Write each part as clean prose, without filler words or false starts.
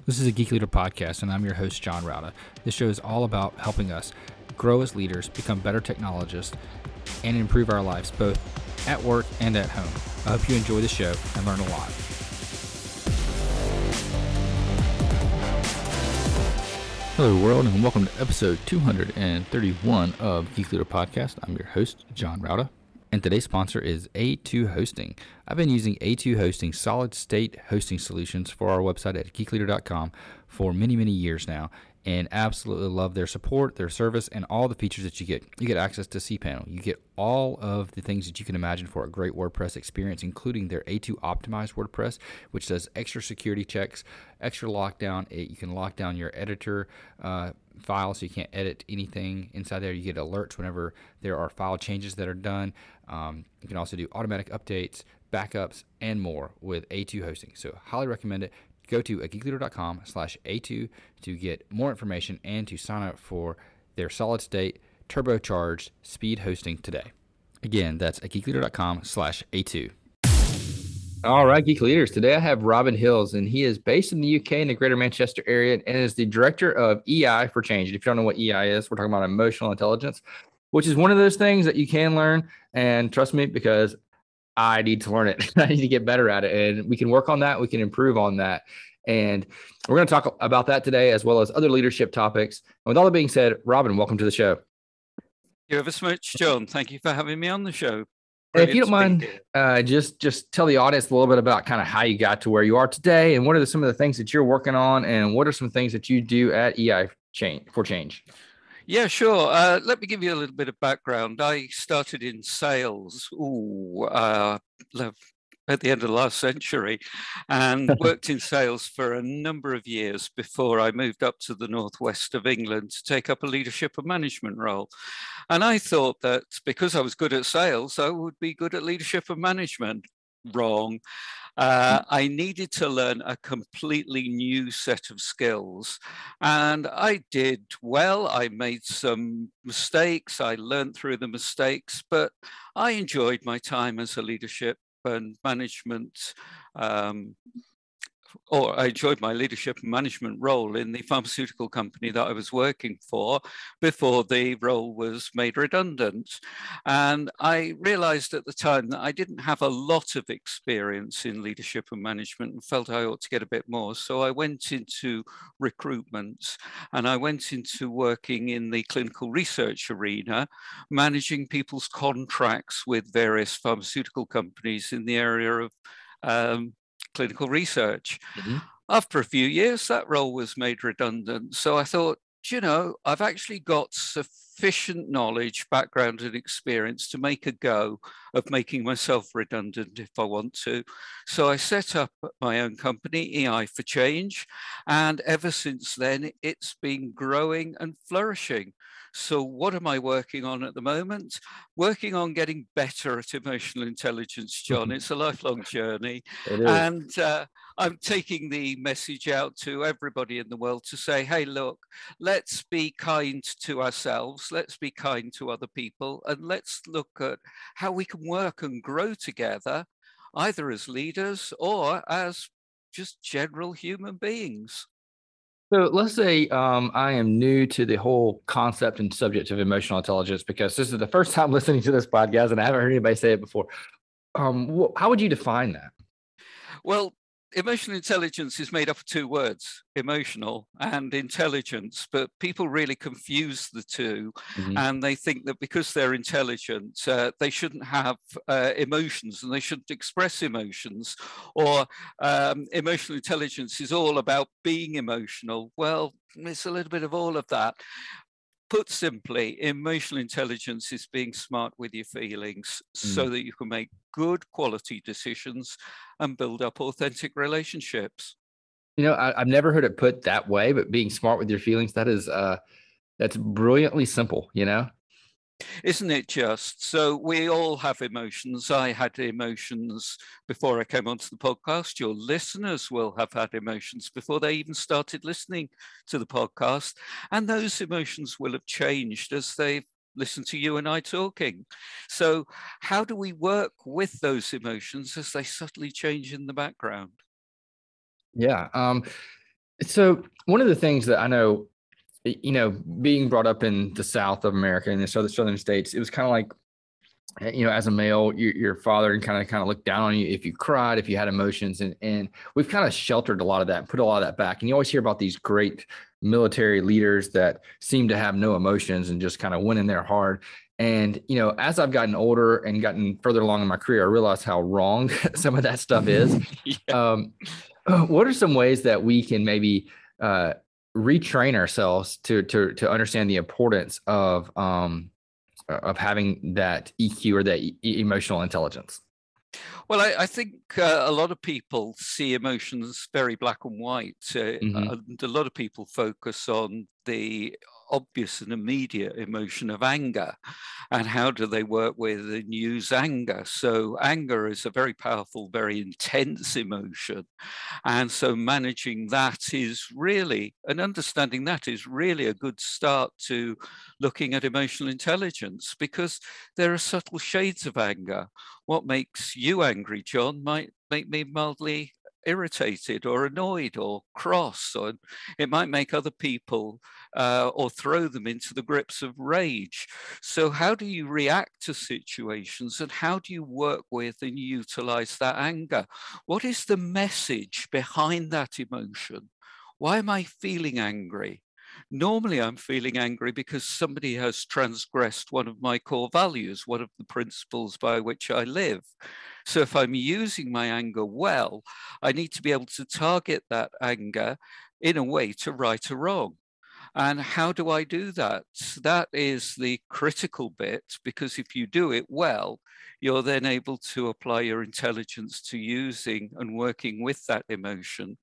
This is a Geek Leader podcast, and I'm your host, John Rauda. This show is all about helping us grow as leaders, become better technologists, and improve our lives both at work and at home. I hope you enjoy the show and learn a lot. Hello, world, and welcome to episode 231 of Geek Leader Podcast. I'm your host, John Rauda, and today's sponsor is A2 Hosting. I've been using A2 Hosting solid-state hosting solutions for our website at geekleader.com for many, many years now, and absolutely love their support, their service, and all the features that you get. You get access to cPanel. You get all of the things that you can imagine for a great WordPress experience, including their A2 optimized WordPress, which does extra security checks, extra lockdown. You can lock down your editor file so you can't edit anything inside there. You get alerts whenever there are file changes that are done. You can also do automatic updates, backups, and more with A2 Hosting. So highly recommend it. Go to geekleader.com/A2 to get more information and to sign up for their solid-state, turbocharged speed hosting today. Again, that's at geekleader.com/A2. All right, Geek Leaders. Today I have Robin Hills, and he is based in the UK in the Greater Manchester area and is the Director of Ei4Change. If you don't know what EI is, we're talking about emotional intelligence, which is one of those things that you can learn. And trust me, because I need to learn it. I need to get better at it. And we can work on that. We can improve on that. And we're going to talk about that today, as well as other leadership topics. And with all that being said, Robin, welcome to the show. Thank you ever so much, John. Thank you for having me on the show. And if you don't mind, just tell the audience a little bit about kind of how you got to where you are today, and what are some of the things that you're working on, and what are some things that you do at Ei4Change? Yeah, sure. Let me give you a little bit of background. I started in sales at the end of the last century and worked in sales for a number of years before I moved up to the northwest of England to take up a leadership and management role. And I thought that because I was good at sales, I would be good at leadership and management. Wrong. I needed to learn a completely new set of skills, and I did well. I made some mistakes. I learned through the mistakes, but I enjoyed my time as a leadership and management I enjoyed my leadership and management role in the pharmaceutical company that I was working for before the role was made redundant. And I realized at the time that I didn't have a lot of experience in leadership and management and felt I ought to get a bit more. So I went into recruitment, and I went into working in the clinical research arena, managing people's contracts with various pharmaceutical companies in the area of clinical research. Mm-hmm. After a few years, that role was made redundant. So I thought, I've actually got sufficient knowledge, background, and experience to make a go of making myself redundant if I want to. So I set up my own company, Ei4Change, and ever since then, it's been growing and flourishing. So what am I working on at the moment? Working on getting better at emotional intelligence, John. It's a lifelong journey. And I'm taking the message out to everybody in the world to say, hey, look, let's be kind to ourselves. Let's be kind to other people. And let's look at how we can work and grow together, either as leaders or as just general human beings. So let's say I am new to the whole concept and subject of emotional intelligence, because this is the first time listening to this podcast and I haven't heard anybody say it before. How would you define that? Well, emotional intelligence is made up of two words, emotional and intelligence, but people really confuse the two. Mm-hmm. And they think that because they're intelligent, they shouldn't have emotions and they shouldn't express emotions, or emotional intelligence is all about being emotional. Well, it's a little bit of all of that. Put simply, emotional intelligence is being smart with your feelings so that you can make good quality decisions and build up authentic relationships. I've never heard it put that way, but being smart with your feelings, that's brilliantly simple, Isn't it just? So we all have emotions. I had emotions before I came onto the podcast. Your listeners will have had emotions before they even started listening to the podcast. And those emotions will have changed as they've listened to you and I talking. So how do we work with those emotions as they subtly change in the background? Yeah. So one of the things that I know, being brought up in the South of America, in the southern states, it was kind of like, as a male, your father kind of looked down on you if you cried, if you had emotions, and we've kind of sheltered a lot of that and put a lot of that back. And you always hear about these great military leaders that seem to have no emotions and just kind of went in there hard. And as I've gotten older and gotten further along in my career, I realize how wrong some of that stuff is. Yeah. Um, what are some ways that we can maybe uh, retrain ourselves to understand the importance of having that EQ or that emotional intelligence? Well, I think a lot of people see emotions very black and white, Mm-hmm. and a lot of people focus on the obvious and immediate emotion of anger, and how do they work with and use anger. So anger is a very powerful, very intense emotion, and so managing that is really, and understanding that is really a good start to looking at emotional intelligence, because there are subtle shades of anger. What makes you angry, John, might make me mildly irritated or annoyed or cross, or it might make other people or throw them into the grips of rage. So how do you react to situations, and how do you work with and utilize that anger? What is the message behind that emotion? Why am I feeling angry? Normally, I'm feeling angry because somebody has transgressed one of my core values, one of the principles by which I live. So if I'm using my anger well, I need to be able to target that anger in a way to right a wrong. And how do I do that? That is the critical bit, because if you do it well, you're then able to apply your intelligence to using and working with that emotion.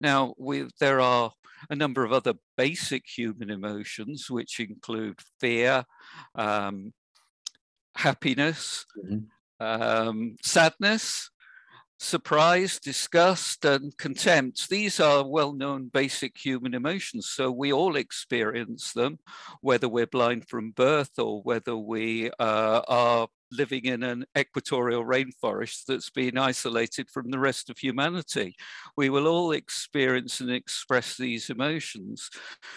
Now, there are a number of other basic human emotions, which include fear, um, happiness, Mm-hmm. sadness, surprise, disgust, and contempt. These are well-known basic human emotions. So we all experience them, whether we're blind from birth or whether we are living in an equatorial rainforest that's been isolated from the rest of humanity. We will all experience and express these emotions.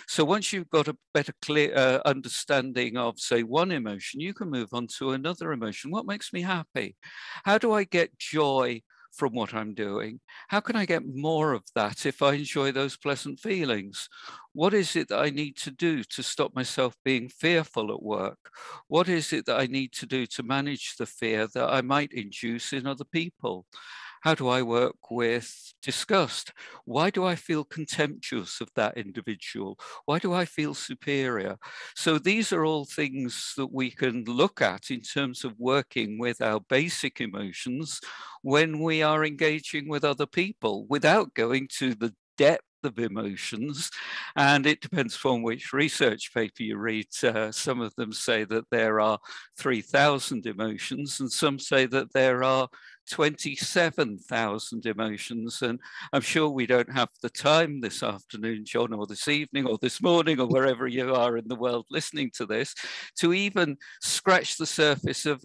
So once you've got a better clear understanding of, say, one emotion, you can move on to another emotion. What makes me happy? How do I get joy from what I'm doing? How can I get more of that if I enjoy those pleasant feelings? What is it that I need to do to stop myself being fearful at work? What is it that I need to do to manage the fear that I might induce in other people? How do I work with disgust? Why do I feel contemptuous of that individual? Why do I feel superior? So these are all things that we can look at in terms of working with our basic emotions when we are engaging with other people without going to the depth of emotions. And it depends upon which research paper you read. Some of them say that there are 3,000 emotions, and some say that there are 27,000 emotions. And I'm sure we don't have the time this afternoon, John, or this evening, or this morning, or wherever you are in the world listening to this, to even scratch the surface of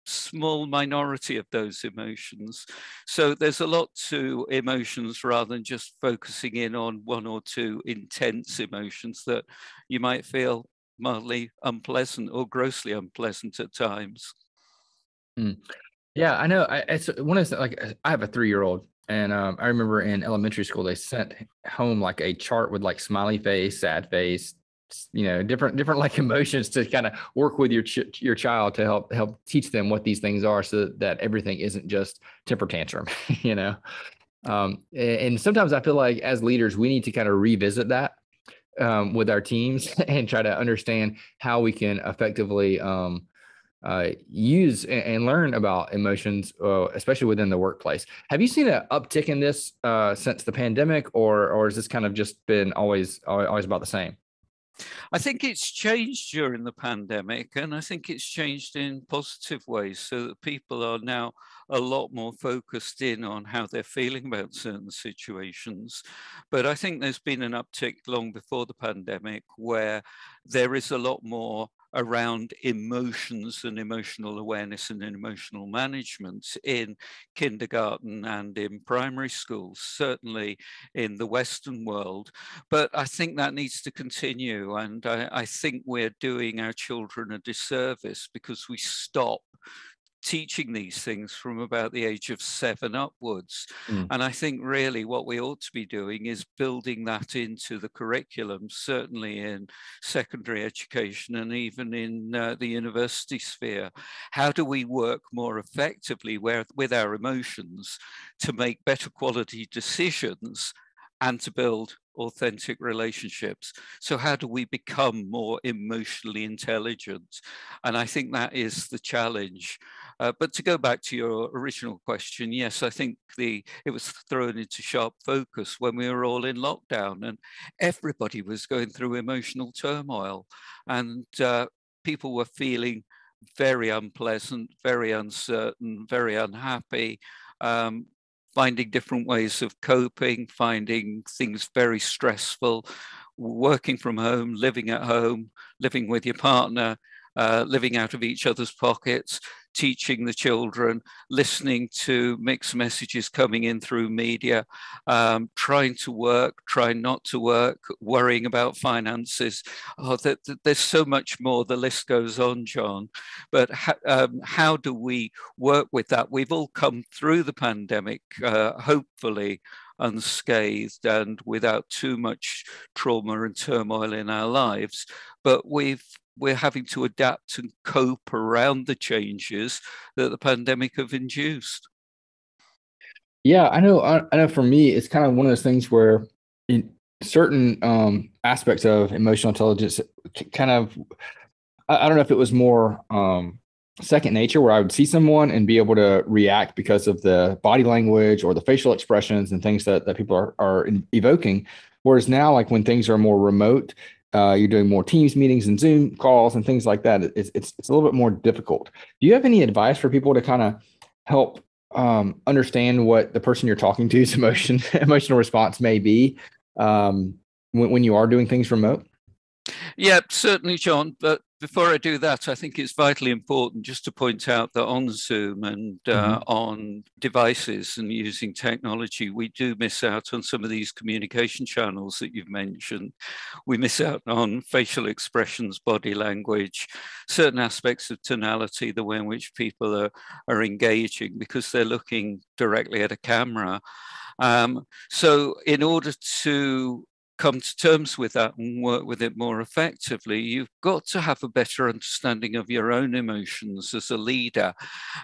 small minority of those emotions. So there's a lot to emotions rather than just focusing in on one or two intense emotions that you might feel mildly unpleasant or grossly unpleasant at times. Mm. Yeah, I know. It's one of the, like I have a 3-year-old, and I remember in elementary school they sent home like a chart with like smiley face, sad face, different like emotions to kind of work with your child to help teach them what these things are, so that everything isn't just temper tantrum, you know. And sometimes I feel like as leaders we need to kind of revisit that with our teams and try to understand how we can effectively use and learn about emotions, especially within the workplace. Have you seen an uptick in this since the pandemic, or has this kind of just been always about the same? I think it's changed during the pandemic, and I think it's changed in positive ways, so that people are now a lot more focused in on how they're feeling about certain situations. But I think there's been an uptick long before the pandemic where there is a lot more around emotions and emotional awareness and emotional management in kindergarten and in primary schools, certainly in the Western world. But I think that needs to continue. And I think we're doing our children a disservice because we stop teaching these things from about the age of 7 upwards. And I think really what we ought to be doing is building that into the curriculum, certainly in secondary education and even in the university sphere. How do we work more effectively with our emotions to make better quality decisions and to build authentic relationships? So how do we become more emotionally intelligent? And I think that is the challenge. But to go back to your original question, yes, I think it was thrown into sharp focus when we were all in lockdown and everybody was going through emotional turmoil, and people were feeling very unpleasant, very uncertain, very unhappy, finding different ways of coping, finding things very stressful, working from home, living with your partner, living out of each other's pockets, teaching the children, listening to mixed messages coming in through media, trying to work, trying not to work, worrying about finances. Oh, there's so much more. The list goes on, John. But how do we work with that? We've all come through the pandemic, hopefully unscathed and without too much trauma and turmoil in our lives. But we're having to adapt and cope around the changes that the pandemic have induced. Yeah, I know. I know for me, it's kind of one of those things where in certain aspects of emotional intelligence, kind of, I don't know if it was more second nature, where I would see someone and be able to react because of the body language or the facial expressions and things that people are evoking. Whereas now, like when things are more remote, you're doing more Teams meetings and Zoom calls and things like that. It's a little bit more difficult. Do you have any advice for people to kind of help understand what the person you're talking to's emotional response may be when you are doing things remote? Yeah, certainly, John. But before I do that, I think it's vitally important just to point out that on Zoom and on devices and using technology, we do miss out on some of these communication channels that you've mentioned. We miss out on facial expressions, body language, certain aspects of tonality, the way in which people are engaging because they're looking directly at a camera. So in order to come to terms with that and work with it more effectively, you've got to have a better understanding of your own emotions as a leader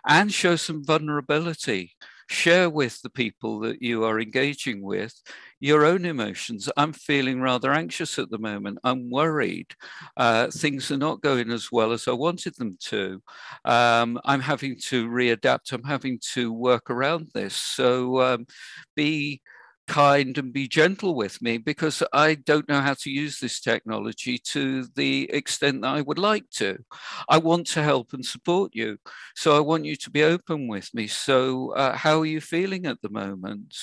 and show some vulnerability. Share with the people that you are engaging with your own emotions. I'm feeling rather anxious at the moment. I'm worried. Things are not going as well as I wanted them to. I'm having to readapt. I'm having to work around this. So be kind and be gentle with me because I don't know how to use this technology to the extent that I would like to. I want to help and support you. So I want you to be open with me. So how are you feeling at the moment?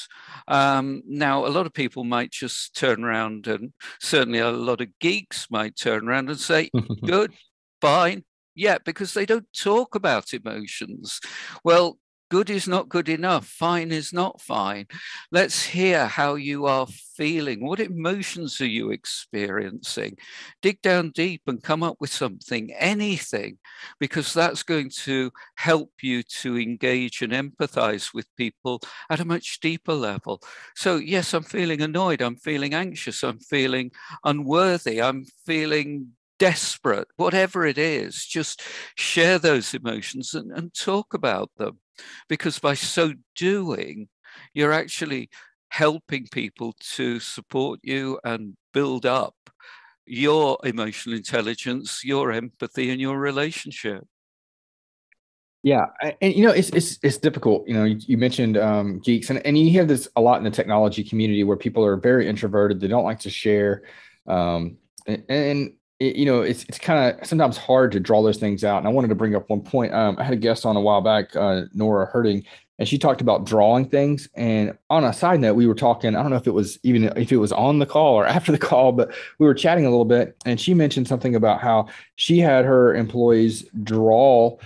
Now, a lot of people might just turn around, and certainly a lot of geeks might turn around and say, good, fine. Yeah, because they don't talk about emotions. Well, good is not good enough. Fine is not fine. Let's hear how you are feeling. What emotions are you experiencing? Dig down deep and come up with something, anything, because that's going to help you to engage and empathize with people at a much deeper level. So, yes, I'm feeling annoyed. I'm feeling anxious. I'm feeling unworthy. I'm feeling desperate, whatever it is, just share those emotions and talk about them. Because by so doing, you're actually helping people to support you and build up your emotional intelligence, your empathy, and your relationship. Yeah, and it's difficult. You mentioned geeks, and you hear this a lot in the technology community where people are very introverted. They don't like to share, and it's kind of sometimes hard to draw those things out. And I wanted to bring up one point. I had a guest on a while back, Nora Herding, and she talked about drawing things. And on a side note, we were talking, I don't know if it was on the call or after the call, but we were chatting a little bit, and she mentioned something about how she had her employees draw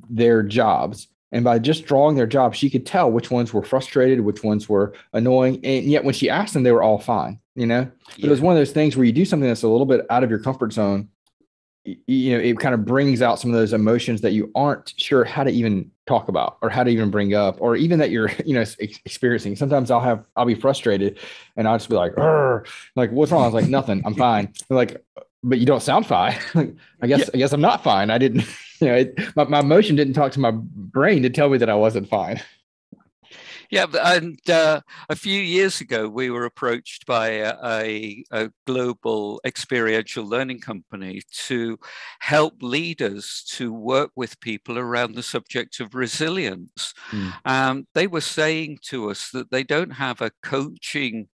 their jobs. And by just drawing their jobs, she could tell which ones were frustrated, which ones were annoying. And yet when she asked them, they were all fine, But it was one of those things where you do something that's a little bit out of your comfort zone. It kind of brings out some of those emotions that you aren't sure how to even talk about or how to even bring up, or even that you're, experiencing. Sometimes I'll be frustrated and I'll just be like, what's wrong? I was like, nothing, I'm fine. Like, but you don't sound fine. Like, I guess I'm not fine. I didn't, my emotion didn't talk to my brain to tell me that I wasn't fine. Yeah, and a few years ago, we were approached by a global experiential learning company to help leaders to work with people around the subject of resilience. They were saying to us that they don't have a coaching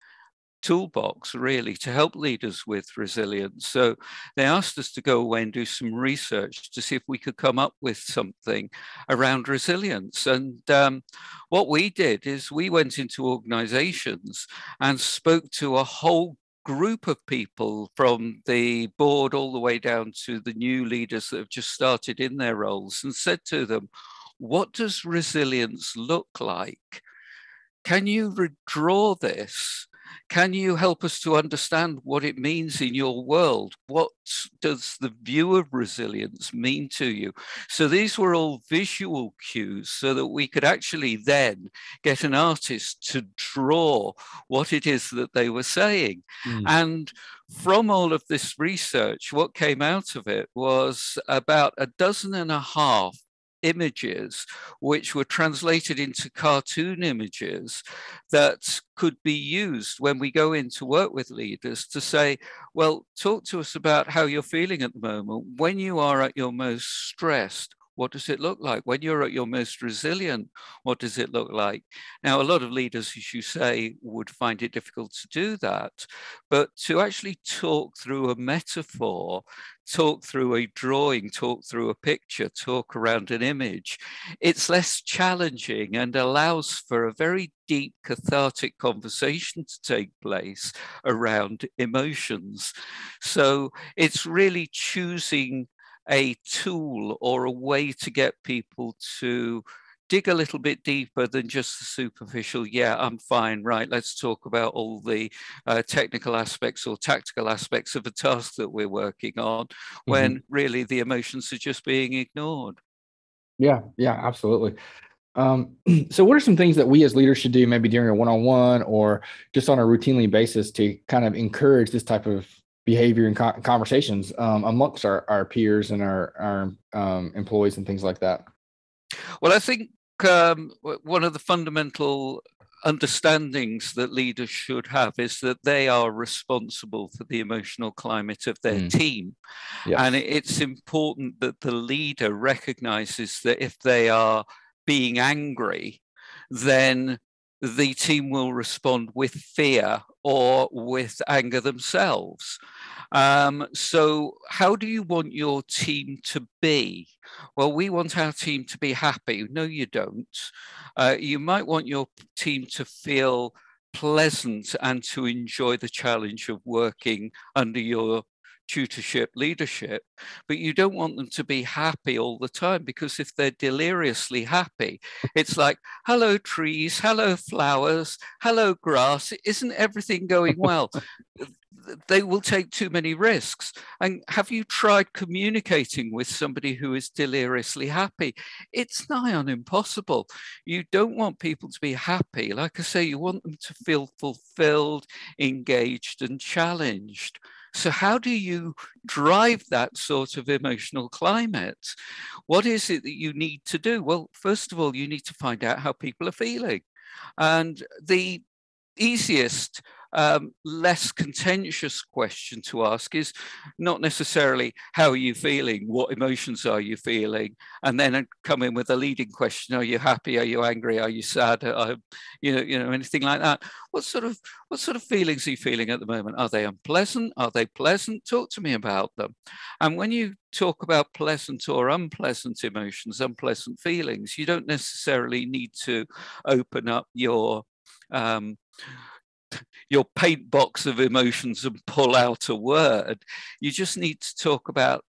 toolbox really to help leaders with resilience. So they asked us to go away and do some research to see if we could come up with something around resilience. And what we did is we went into organizations and spoke to a whole group of people, from the board all the way down to the new leaders that have just started in their roles, and said to them, what does resilience look like? Can you redraw this? Can you help us to understand what it means in your world? What does the view of resilience mean to you? So these were all visual cues so that we could actually then get an artist to draw what it is that they were saying. And from all of this research, what came out of it was about 12.5 images, which were translated into cartoon images that could be used when we go in to work with leaders to say, well, talk to us about how you're feeling at the moment. When you are at your most stressed, what does it look like? When you're at your most resilient, what does it look like? Now, a lot of leaders, as you say, would find it difficult to do that, but to actually talk through a metaphor, talk through a drawing, talk through a picture, talk around an image, it's less challenging and allows for a very deep cathartic conversation to take place around emotions. So it's really choosing a tool or a way to get people to dig a little bit deeper than just the superficial, yeah, I'm fine, right, let's talk about all the technical aspects or tactical aspects of a task that we're working on, when really the emotions are just being ignored. Yeah, absolutely. So what are some things that we as leaders should do maybe during a one-on-one or just on a routinely basis to kind of encourage this type of behavior and conversations amongst our peers and our employees and things like that? Well, I think one of the fundamental understandings that leaders should have is that they are responsible for the emotional climate of their team. Yes. And it's important that the leader recognizes that if they are being angry, then the team will respond with fear or with anger themselves. So how do you want your team to be? Well, we want our team to be happy. No, you don't. You might want your team to feel pleasant and to enjoy the challenge of working under your tutorship, leadership, but you don't want them to be happy all the time, because if they're deliriously happy, it's like, hello trees, hello flowers, hello grass, isn't everything going well? They will take too many risks. And have you tried communicating with somebody who is deliriously happy? It's nigh on impossible. You don't want people to be happy. Like I say, you want them to feel fulfilled, engaged, and challenged. So how do you drive that sort of emotional climate? What is it that you need to do? Well, first of all, you need to find out how people are feeling. And the easiest less contentious question to ask is not necessarily how are you feeling, what emotions are you feeling, and then come in with a leading question: are you happy? Are you angry? Are you sad? Anything like that. What sort of feelings are you feeling at the moment? Are they unpleasant? Are they pleasant? Talk to me about them. And when you talk about pleasant or unpleasant emotions, unpleasant feelings, you don't necessarily need to open up your paint box of emotions and pull out a word. You just need to talk about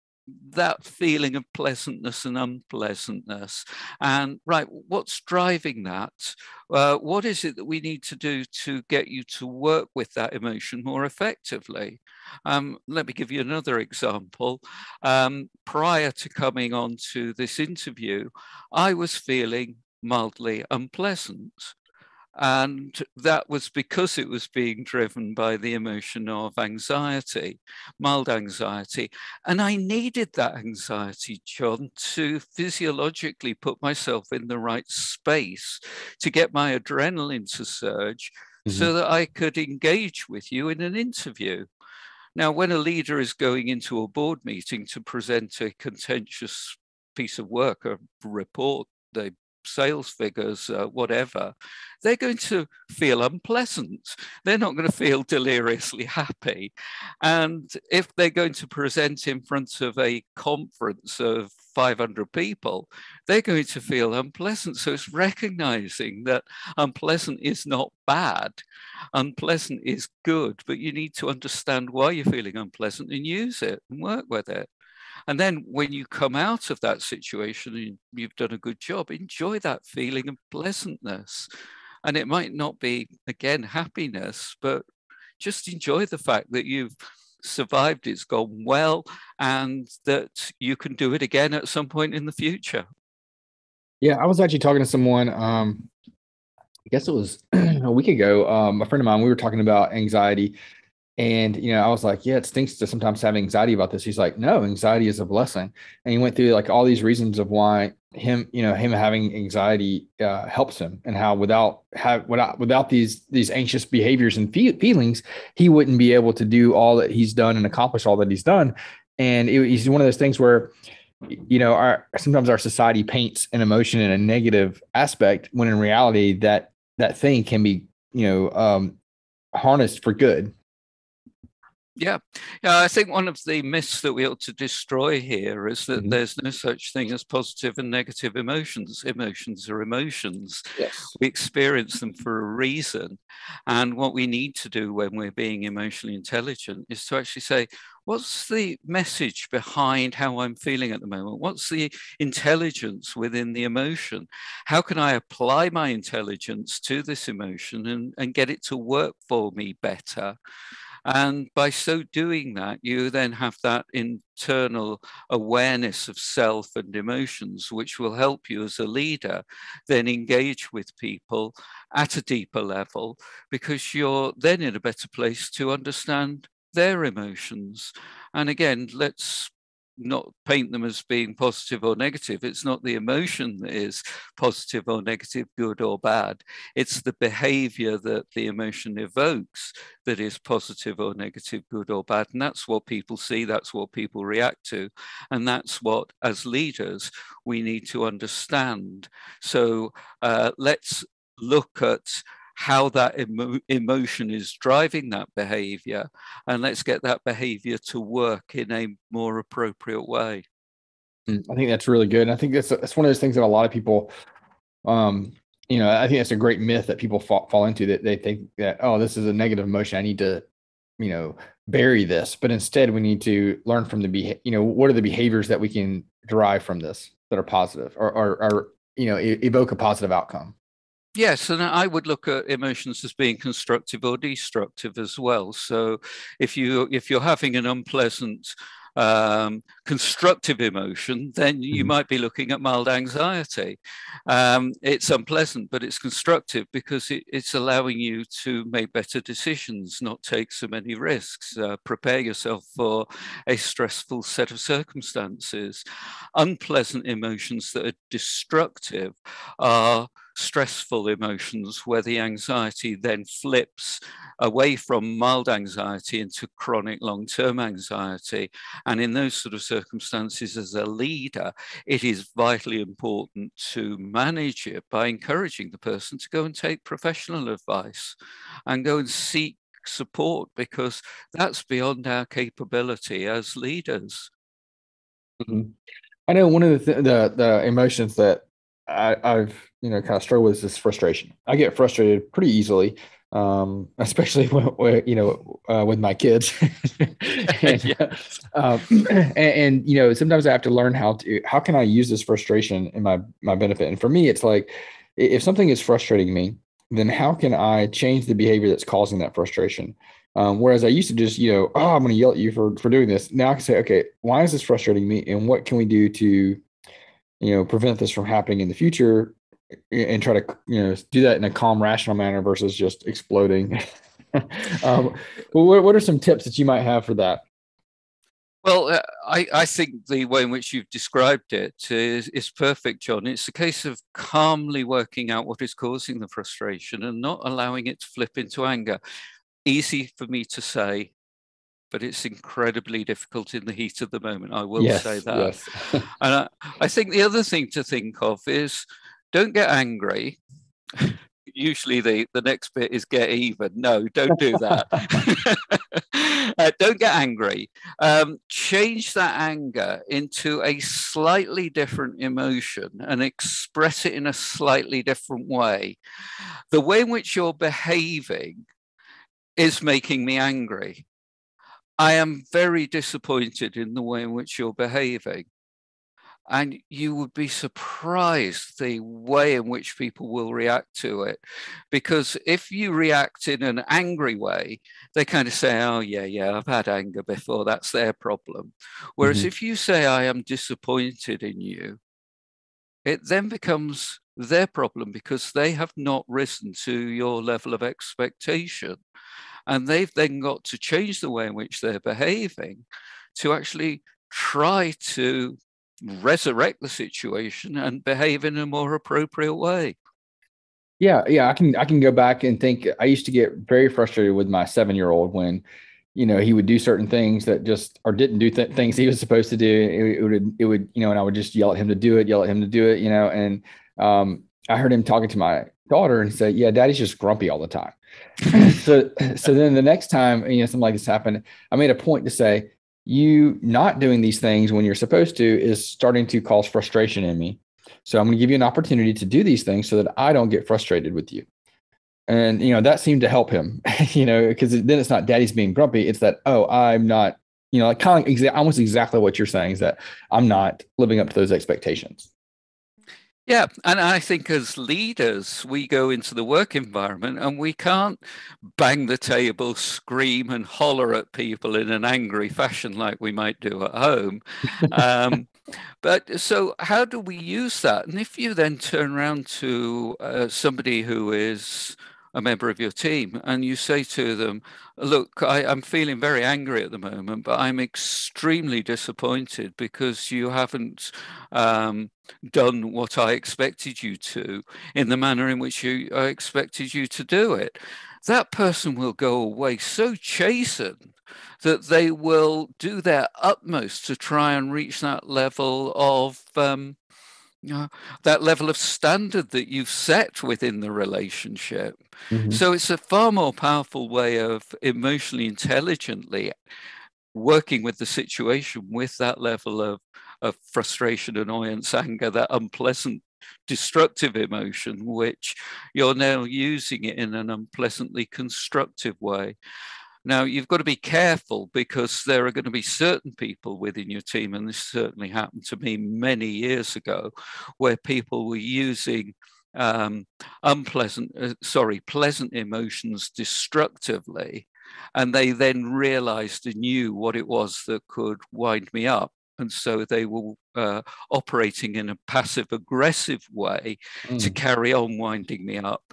that feeling of pleasantness and unpleasantness. And right, what's driving that? What is it that we need to do to get you to work with that emotion more effectively? Let me give you another example. Prior to coming on to this interview, I was feeling mildly unpleasant. And that was because it was being driven by the emotion of anxiety, mild anxiety. And I needed that anxiety, John, to physiologically put myself in the right space to get my adrenaline to surge so that I could engage with you in an interview. Now, when a leader is going into a board meeting to present a contentious piece of work, a report, they sales figures, whatever, they're going to feel unpleasant. They're not going to feel deliriously happy. And if they're going to present in front of a conference of 500 people, they're going to feel unpleasant. So it's recognizing that unpleasant is not bad. Unpleasant is good, but you need to understand why you're feeling unpleasant and use it and work with it. And then when you come out of that situation and you've done a good job, enjoy that feeling of pleasantness. And it might not be, again, happiness, but just enjoy the fact that you've survived, it's gone well, and that you can do it again at some point in the future. Yeah, I was actually talking to someone, I guess it was a week ago, a friend of mine, we were talking about anxiety. And, I was like, yeah, it stinks to sometimes have anxiety about this. He's like, no, anxiety is a blessing. And he went through like all these reasons of why him having anxiety helps him, and how without these anxious behaviors and feelings, he wouldn't be able to do all that he's done and accomplish all that he's done. And it's one of those things where, sometimes our society paints an emotion in a negative aspect, when in reality that thing can be, harnessed for good. Yeah, I think one of the myths that we ought to destroy here is that there's no such thing as positive and negative emotions. Emotions are emotions. Yes. We experience them for a reason. And what we need to do when we're being emotionally intelligent is to actually say, what's the message behind how I'm feeling at the moment? What's the intelligence within the emotion? How can I apply my intelligence to this emotion and get it to work for me better? And by so doing that, you then have that internal awareness of self and emotions, which will help you as a leader then engage with people at a deeper level, because you're then in a better place to understand their emotions. And again, let's not paint them as being positive or negative. It's not the emotion that is positive or negative, good or bad. It's the behavior that the emotion evokes that is positive or negative, good or bad. And that's what people see, that's what people react to. And that's what, as leaders, we need to understand. So let's look at how that emotion is driving that behavior, and let's get that behavior to work in a more appropriate way. I think that's really good. And I think that's one of those things that a lot of people, I think that's a great myth that people fall into, that they think that, oh, this is a negative emotion, I need to, bury this. But instead, we need to learn from what are the behaviors that we can derive from this that are positive, or evoke a positive outcome. Yes, and I would look at emotions as being constructive or destructive as well. So if you're having an unpleasant constructive emotion, then you might be looking at mild anxiety. It's unpleasant, but it's constructive because it's allowing you to make better decisions, not take so many risks, prepare yourself for a stressful set of circumstances. Unpleasant emotions that are destructive are stressful emotions where the anxiety then flips away from mild anxiety into chronic long-term anxiety. And in those sort of circumstances, as a leader, it is vitally important to manage it by encouraging the person to go and take professional advice and go and seek support, because that's beyond our capability as leaders. Mhm. I know one of the emotions that I've kind of struggled with is frustration. I get frustrated pretty easily, especially with my kids. and, Yeah. Sometimes I have to learn how can I use this frustration in my benefit. And for me, it's like if something is frustrating me, then how can I change the behavior that's causing that frustration? Whereas I used to just, I'm going to yell at you for doing this. Now I can say, okay, why is this frustrating me, and what can we do to prevent this from happening in the future, and try to, do that in a calm, rational manner versus just exploding. Well, what are some tips that you might have for that? Well, I think the way in which you've described it is perfect, John. It's a case of calmly working out what is causing the frustration and not allowing it to flip into anger. Easy for me to say, but it's incredibly difficult in the heat of the moment. I will say that. Yes. And I think the other thing to think of is, don't get angry. Usually the next bit is get even. No, don't do that. Don't get angry. Change that anger into a slightly different emotion and express it in a slightly different way. The way in which you're behaving is making me angry. I am very disappointed in the way in which you're behaving. And you would be surprised the way in which people will react to it. Because if you react in an angry way, they kind of say, oh, yeah, I've had anger before. That's their problem. Whereas if you say, I am disappointed in you, it then becomes their problem, because they have not risen to your level of expectation. And they've then got to change the way in which they're behaving to actually try to resurrect the situation and behave in a more appropriate way. Yeah. I can go back and think. I used to get very frustrated with my 7-year-old when, he would do certain things that just, or didn't do things he was supposed to do. It would, and I would just yell at him to do it, And I heard him talking to my daughter and say, yeah, daddy's just grumpy all the time. So then the next time, something like this happened, I made a point to say, you not doing these things when you're supposed to is starting to cause frustration in me. So I'm going to give you an opportunity to do these things so that I don't get frustrated with you. And, that seemed to help him, because then it's not daddy's being grumpy. It's that, oh, I'm not, like kind of almost exactly what you're saying, is that I'm not living up to those expectations. Yeah, and I think as leaders, we go into the work environment and we can't bang the table, scream and holler at people in an angry fashion like we might do at home. But so how do we use that? And if you then turn around to somebody who is a member of your team and you say to them, look, I'm feeling very angry at the moment, but I'm extremely disappointed because you haven't done what I expected you to in the manner in which I expected you to do it. That person will go away so chastened that they will do their utmost to try and reach that level of standard that you've set within the relationship. Mm-hmm. So it's a far more powerful way of emotionally intelligently working with the situation with that level of frustration, annoyance, anger, that unpleasant, destructive emotion, which you're now using it in an unpleasantly constructive way. Now, you've got to be careful, because there are going to be certain people within your team, and this certainly happened to me many years ago, where people were using pleasant emotions destructively, and they then realized and knew what it was that could wind me up. And so they were operating in a passive-aggressive way to carry on winding me up.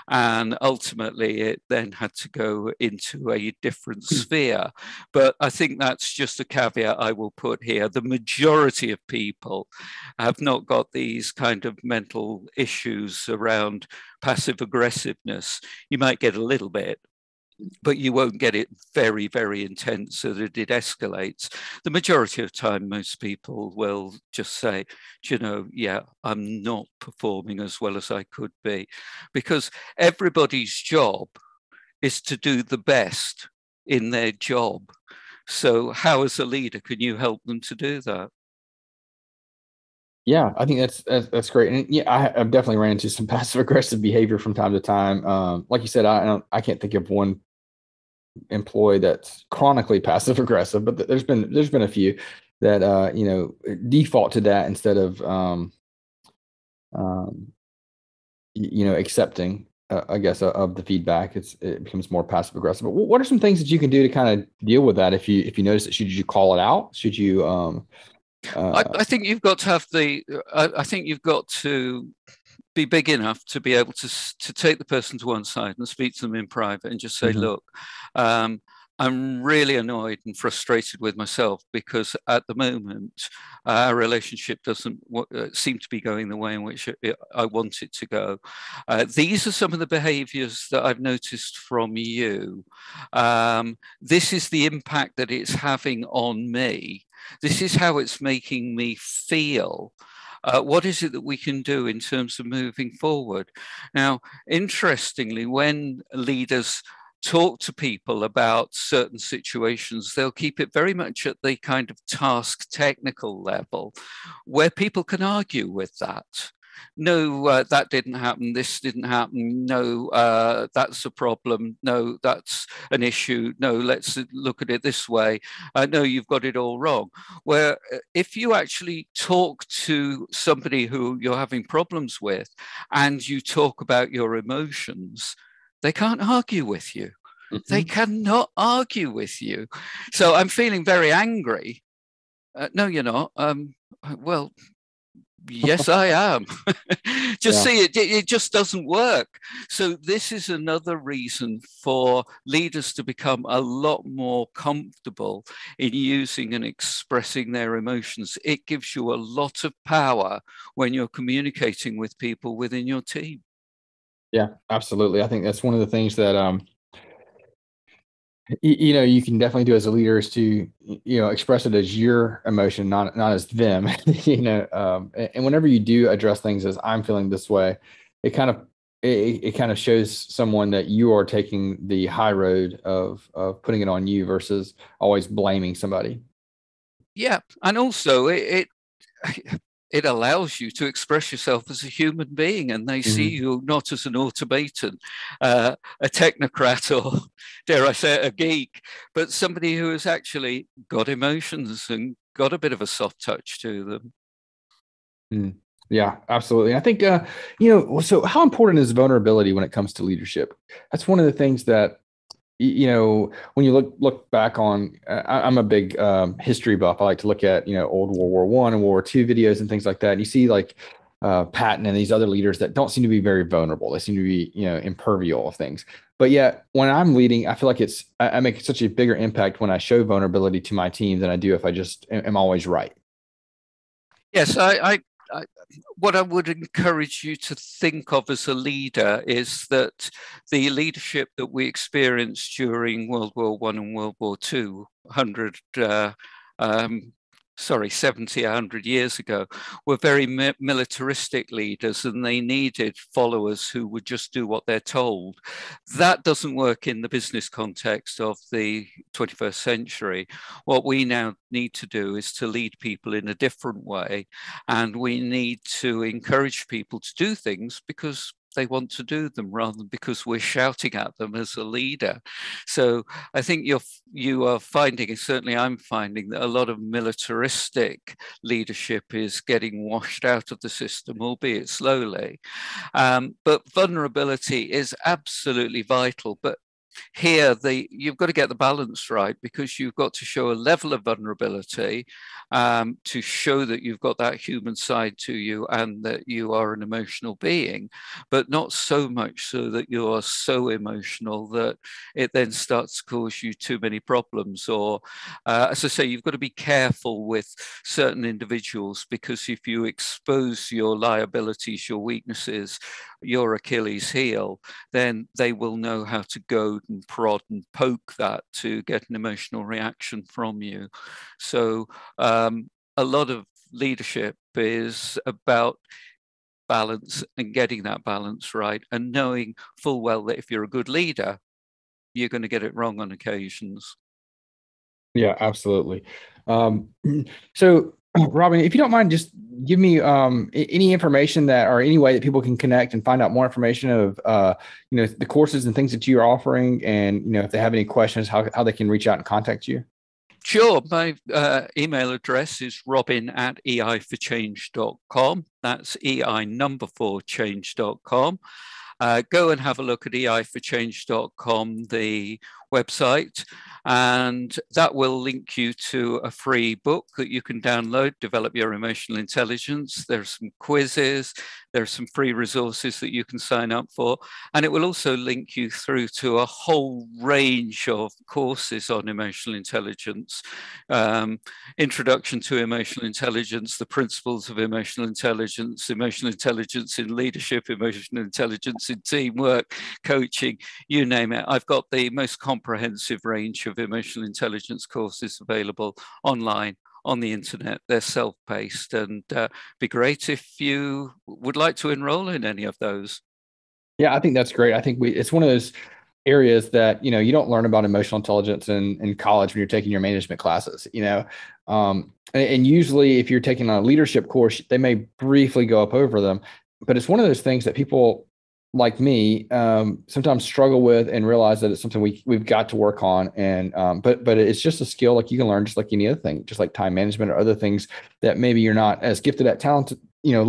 And ultimately, it then had to go into a different sphere. But I think that's just a caveat I will put here. The majority of people have not got these kind of mental issues around passive aggressiveness. You might get a little bit, but you won't get it very, very intense so that it escalates. The majority of time, most people will just say, you know, yeah, I'm not performing as well as I could be, because everybody's job is to do the best in their job. So how, as a leader, can you help them to do that? Yeah, I think that's great. And yeah, I've definitely ran into some passive aggressive behavior from time to time. Like you said, I can't think of one employee that's chronically passive aggressive, but there's been a few that default to that instead of accepting I guess of the feedback. It becomes more passive aggressive. But what are some things that you can do to kind of deal with that if you notice it? Should you call it out? Should you I think you've got to have I think you've got to be big enough to be able to take the person to one side and speak to them in private and just say, look, I'm really annoyed and frustrated with myself because at the moment our relationship doesn't seem to be going the way in which I want it to go. These are some of the behaviors that I've noticed from you. This is the impact that it's having on me. This is how it's making me feel. What is it that we can do in terms of moving forward? Now, interestingly, when leaders talk to people about certain situations, they'll keep it very much at the kind of task technical level where people can argue with that. No, that didn't happen. This didn't happen. No, that's a problem. No, that's an issue. No, let's look at it this way. No, you've got it all wrong. Where if you actually talk to somebody who you're having problems with and you talk about your emotions, they can't argue with you. They cannot argue with you. So I'm feeling very angry. No, you're not. Well, yes, I am. See, it just doesn't work. So this is another reason for leaders to become a lot more comfortable in using and expressing their emotions. It gives you a lot of power when you're communicating with people within your team. Yeah, absolutely. I think that's one of the things that you can definitely do as a leader is to express it as your emotion, not as them. And whenever you do address things as I'm feeling this way, it kind of shows someone that you are taking the high road of putting it on you versus always blaming somebody. Yeah, and also it allows you to express yourself as a human being, and they see you not as an automaton, a technocrat, or dare I say it, a geek, but somebody who has actually got emotions and got a bit of a soft touch to them. Yeah, absolutely. I think, so how important is vulnerability when it comes to leadership? That's one of the things that, when you look back on, I'm a big history buff. I like to look at, old World War I and World War II videos and things like that. And you see like Patton and these other leaders that don't seem to be very vulnerable. They seem to be, impervious of things. But yet when I'm leading, I feel like I make such a bigger impact when I show vulnerability to my team than I do if I just am always right. Yes, what I would encourage you to think of as a leader is that the leadership that we experienced during World War I and World War II, 70, 100 years ago, were very militaristic leaders, and they needed followers who would just do what they're told. That doesn't work in the business context of the 21st century. What we now need to do is to lead people in a different way, and we need to encourage people to do things because they want to do them rather than because we're shouting at them as a leader. So I think you are finding, and certainly I'm finding, that a lot of militaristic leadership is getting washed out of the system, albeit slowly. But vulnerability is absolutely vital. But here you've got to get the balance right, because you've got to show a level of vulnerability to show that you've got that human side to you and that you are an emotional being, but not so much so that you are so emotional that it then starts to cause you too many problems. Or as I say, you've got to be careful with certain individuals, because if you expose your liabilities, your weaknesses, your Achilles heel, then they will know how to go and prod and poke that to get an emotional reaction from you. So a lot of leadership is about balance and getting that balance right, and knowing full well that if you're a good leader, you're going to get it wrong on occasions. Yeah, absolutely. So, Robin, if you don't mind, just give me any information that, or any way that people can connect and find out more information of the courses and things that you're offering, and if they have any questions, how they can reach out and contact you. Sure. My email address is robin@ei4change.com. That's ei4change.com. Go and have a look at ei4change.com, the website, and that will link you to a free book that you can download, Develop Your Emotional Intelligence. There's some quizzes, there's some free resources that you can sign up for, and it will also link you through to a whole range of courses on emotional intelligence. Introduction to Emotional Intelligence, the principles of emotional intelligence in leadership, emotional intelligence in teamwork, coaching, you name it. I've got the most comprehensive range of emotional intelligence courses available online on the internet. They're self-paced, and be great if you would like to enroll in any of those. Yeah, I think that's great. I think it's one of those areas that you don't learn about emotional intelligence in college when you're taking your management classes. And usually if you're taking a leadership course, they may briefly go up over them, but it's one of those things that people like me sometimes struggle with and realize that it's something we've got to work on. And but it's just a skill like you can learn just like any other thing, just like time management or other things that maybe you're not as gifted at talent. You're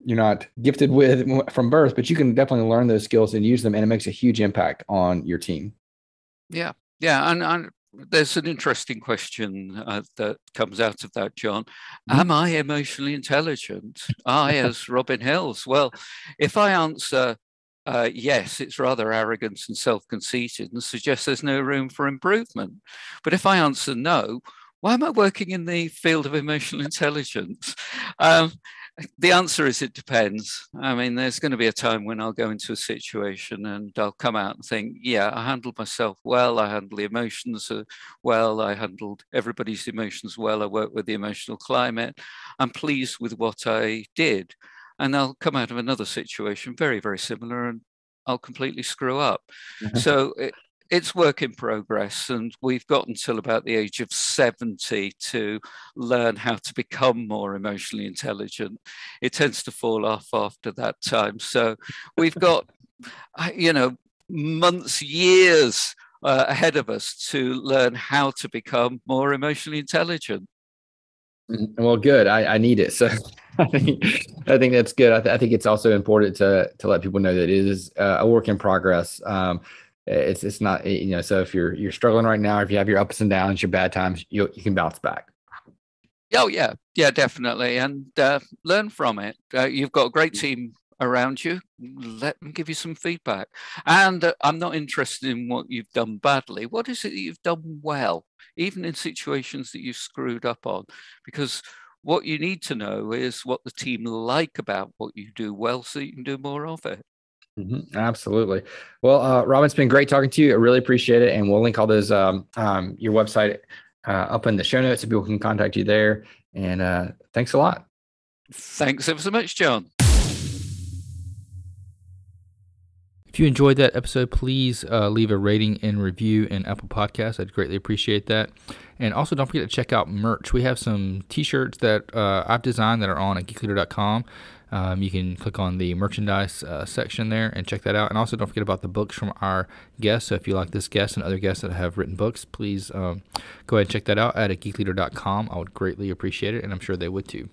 not gifted with from birth, but you can definitely learn those skills and use them, and it makes a huge impact on your team. Yeah, and there's an interesting question that comes out of that, John. Am I emotionally intelligent? I, as Robin Hills. Well, if I answer yes, it's rather arrogant and self-conceited and suggests there's no room for improvement. But if I answer no, why am I working in the field of emotional intelligence? The answer is it depends. I mean, there's going to be a time when I'll go into a situation and I'll come out and think, yeah, I handled myself well, I handled the emotions well, I handled everybody's emotions well, I worked with the emotional climate, I'm pleased with what I did. And I'll come out of another situation very, very similar, and I'll completely screw up. So it's work in progress, and we've got until about the age of 70 to learn how to become more emotionally intelligent. It tends to fall off after that time. So we've got, months, years ahead of us to learn how to become more emotionally intelligent. Well, good. I need it. So I think that's good. I think it's also important to let people know that it is a work in progress. It's not, so if you're struggling right now, if you have your ups and downs, your bad times, you can bounce back. Oh, yeah, definitely. And learn from it. You've got a great team around you. Let them give you some feedback. And I'm not interested in what you've done badly. What is it that you've done well, even in situations that you've screwed up on? Because what you need to know is what the team like about what you do well, so you can do more of it. Absolutely. Well, Robin, it's been great talking to you. I really appreciate it. And we'll link all those, your website up in the show notes so people can contact you there. And thanks a lot. Thanks ever so much, John. If you enjoyed that episode, please leave a rating and review in Apple Podcasts. I'd greatly appreciate that. And also don't forget to check out merch. We have some t-shirts that I've designed that are on at geekleader.com. You can click on the merchandise section there and check that out. And also don't forget about the books from our guests. So if you like this guest and other guests that have written books, please go ahead and check that out at geekleader.com. I would greatly appreciate it, and I'm sure they would too.